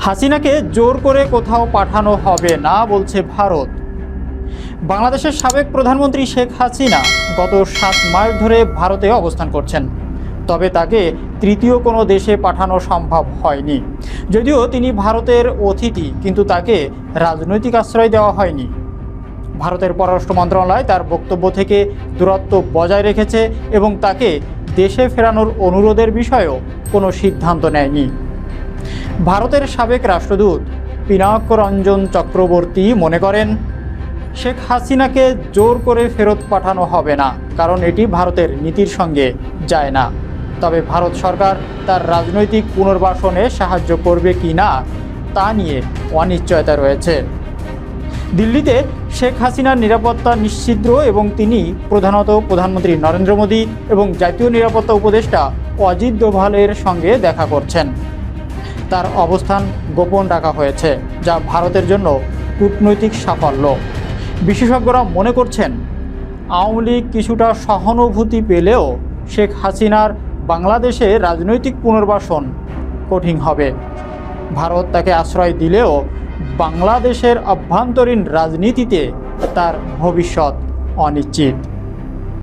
হাসিনাকে জোর করে কোথাও পাঠানো হবে না বলছে ভারত। বাংলাদেশের সাবেক প্রধানমন্ত্রী শেখ হাসিনা গত 7 মাস ধরে ভারতে অবস্থান করছেন। তবে তাকে তৃতীয় কোনো দেশে পাঠানো সম্ভব হয়নি। যদিও তিনি ভারতের অতিথি, কিন্তু তাকে রাজনৈতিক আশ্রয় দেওয়া হয়নি। ভারতের পররাষ্ট্র মন্ত্রণালয় তার বক্তব্য থেকে দূরত্ব বজায় রেখেছে এবং তাকে দেশে ফেরানোর অনুরোধের বিষয়েও কোনো সিদ্ধান্ত নেয়নি। ভারতের সাবেক রাষ্ট্রদূত পিনাক রঞ্জন চক্রবর্তী মনে করেন, শেখ হাসিনাকে জোর করে ফেরত পাঠানো হবে না, কারণ এটি ভারতের নীতির সঙ্গে যায় না। তবে ভারত সরকার তার রাজনৈতিক পুনর্বাসনে সাহায্য করবে কি না তা নিয়ে অনিশ্চয়তা রয়েছে। দিল্লিতে শেখ হাসিনার নিরাপত্তা নিশ্চিদ্র এবং তিনি প্রধানত প্রধানমন্ত্রী নরেন্দ্র মোদী এবং জাতীয় নিরাপত্তা উপদেষ্টা অজিত দোভালের সঙ্গে দেখা করছেন। তার অবস্থান গোপন রাখা হয়েছে, যা ভারতের জন্য কূটনৈতিক সাফল্য। বিশেষজ্ঞরা মনে করছেন, আওয়ামী লীগ কিছুটা সহানুভূতি পেলেও শেখ হাসিনার বাংলাদেশে রাজনৈতিক পুনর্বাসন কঠিন হবে। ভারত তাকে আশ্রয় দিলেও বাংলাদেশের অভ্যন্তরীণ রাজনীতিতে তার ভবিষ্যৎ অনিশ্চিত।